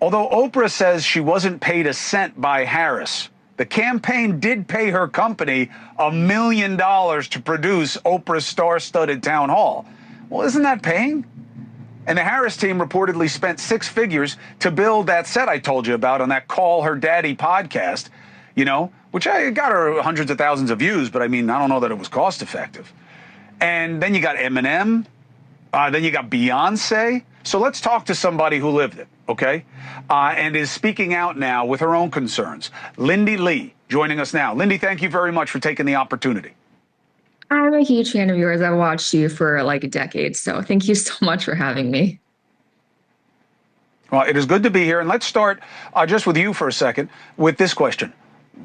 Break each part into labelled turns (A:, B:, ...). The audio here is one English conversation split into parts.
A: Although Oprah says she wasn't paid a cent by Harris, the campaign did pay her company $1 million to produce Oprah's star-studded town hall. Well, isn't that paying? And the Harris team reportedly spent six figures to build that set I told you about on that Call Her Daddy podcast, which I got her hundreds of thousands of views, but I mean, I don't know that it was cost effective. And then you got Eminem, then you got Beyonce. So let's talk to somebody who lived it, okay? And is speaking out now with her own concerns. Lindy Lee joining us now. Lindy, thank you very much for taking the opportunity.
B: I'm a huge fan of yours. I've watched you for like a decade, so thank you so much for having me.
A: Well, it is good to be here. And let's start just with you for a second with this question.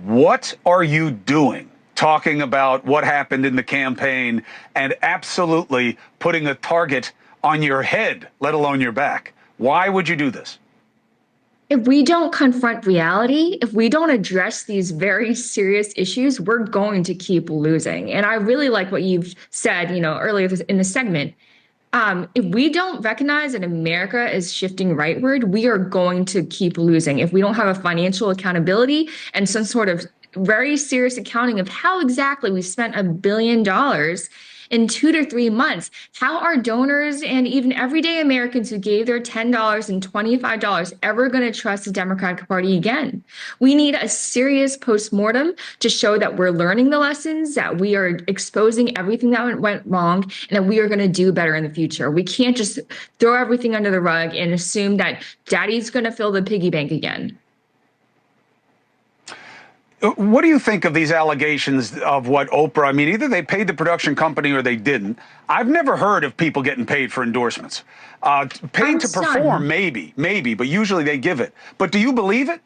A: What are you doing talking about what happened in the campaign and absolutely putting a target on your head, let alone your back? Why would you do this?
B: If we don't confront reality, if we don't address these very serious issues, we're going to keep losing. And I really like what you've said, earlier in the segment. If we don't recognize that America is shifting rightward, we are going to keep losing. If we don't have a financial accountability and some sort of very serious accounting of how exactly we spent $1 billion in 2 to 3 months, how are donors and even everyday Americans who gave their $10 and $25 ever going to trust the Democratic Party again? We need a serious postmortem to show that we're learning the lessons, that we are exposing everything that went wrong, and that we are going to do better in the future. We can't just throw everything under the rug and assume that daddy's going to fill the piggy bank again.
A: What do you think of these allegations of what Oprah, I mean, either they paid the production company or they didn't. I've never heard of people getting paid for endorsements. Paid to perform, maybe, but usually they give it. But do you believe it?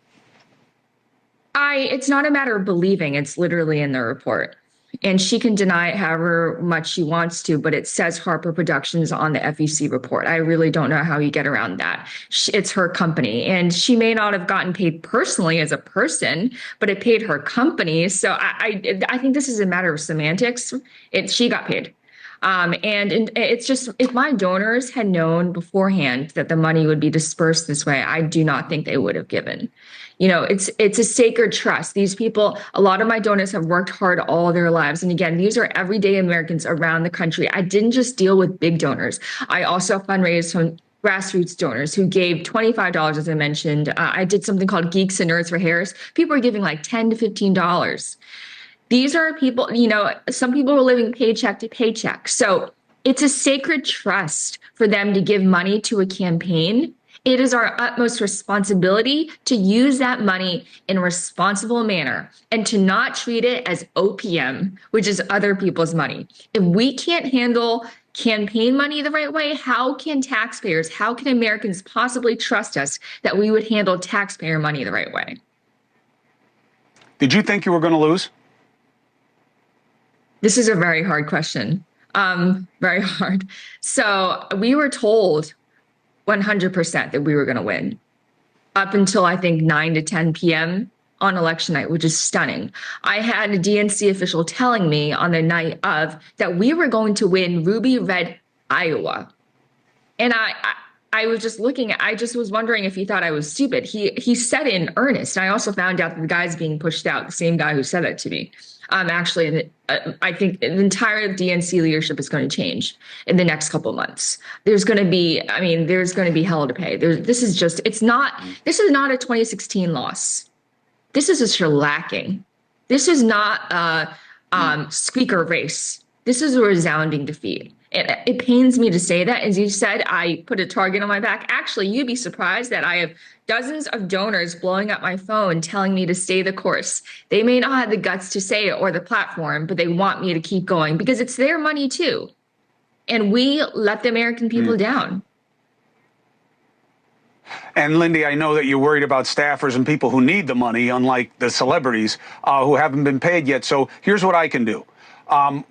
B: It's not a matter of believing. It's literally in the report. And she can deny it however much she wants to, but it says Harper Productions on the FEC report. I really don't know how you get around that. It's her company, and she may not have gotten paid personally as a person, but it paid her company. So I think this is a matter of semantics. She got paid. And it's just, if my donors had known beforehand that the money would be dispersed this way, I do not think they would have given. It's a sacred trust. These people, a lot of my donors have worked hard all their lives. And again, these are everyday Americans around the country. I didn't just deal with big donors. I also fundraised from grassroots donors who gave $25, as I mentioned. I did something called Geeks and Nerds for Harris. People are giving like $10 to $15. These are people, some people are living paycheck to paycheck. So it's a sacred trust for them to give money to a campaign. It is our utmost responsibility to use that money in a responsible manner and to not treat it as OPM, which is other people's money. If we can't handle campaign money the right way, how can taxpayers, how can Americans possibly trust us that we would handle taxpayer money the right way?
A: Did you think you were going to lose?
B: This is a very hard question. Very hard. So we were told 100% that we were going to win up until I think 9 to 10 p.m. on election night, which is stunning. I had a DNC official telling me on the night of that we were going to win ruby red Iowa. And I was just I just was wondering if he thought I was stupid. He said it in earnest. I also found out that the guy's being pushed out, the same guy who said that to me. Actually, I think the entire DNC leadership is going to change in the next couple of months. There's going to be hell to pay. This is not a 2016 loss. This is a shellacking. This is not a squeaker race. This is a resounding defeat. It pains me to say that. As you said, I put a target on my back. Actually, you'd be surprised that I have dozens of donors blowing up my phone telling me to stay the course. They may not have the guts to say it or the platform, but they want me to keep going because it's their money too. And we let the American people down.
A: And Lindy, I know that you're worried about staffers and people who need the money, unlike the celebrities who haven't been paid yet. So here's what I can do.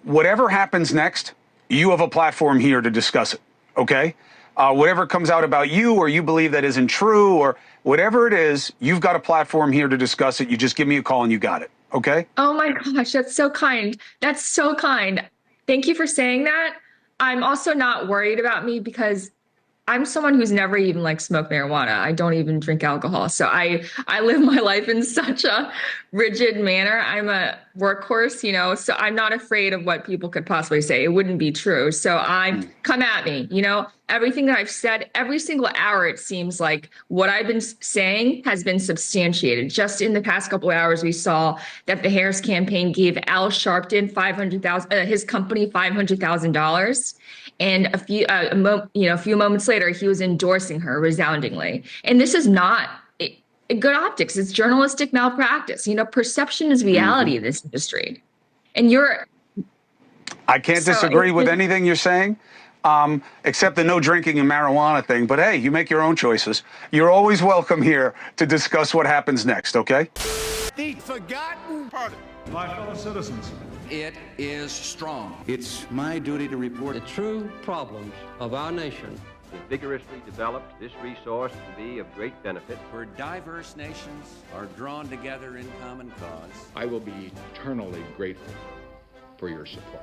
A: Whatever happens next, you have a platform here to discuss it, okay? Whatever comes out about you or you believe that isn't true or whatever it is, you've got a platform here to discuss it. You just give me a call and you got it, okay?
B: Oh my gosh, that's so kind. That's so kind. Thank you for saying that. I'm also not worried about me because I'm someone who's never even like smoked marijuana. I don't even drink alcohol. So I live my life in such a rigid manner. I'm a workhorse, so I'm not afraid of what people could possibly say. It wouldn't be true. So come at me, everything that I've said every single hour, it seems like what I've been saying has been substantiated. Just in the past couple of hours, we saw that the Harris campaign gave Al Sharpton his company $500,000. And a few moments later, he was endorsing her resoundingly. And this is not good optics. It's journalistic malpractice. Perception is reality in this industry. And
A: I can't disagree with anything you're saying, except the no drinking and marijuana thing. But hey, you make your own choices. You're always welcome here to discuss what happens next, okay?
C: The forgotten part.
D: My fellow citizens,
C: It is strong.
E: It's my duty to report
F: The true problems of our nation.
G: Is vigorously developed, this resource will be of great benefit.
C: Where diverse nations are drawn together in common cause.
H: I will be eternally grateful for your support.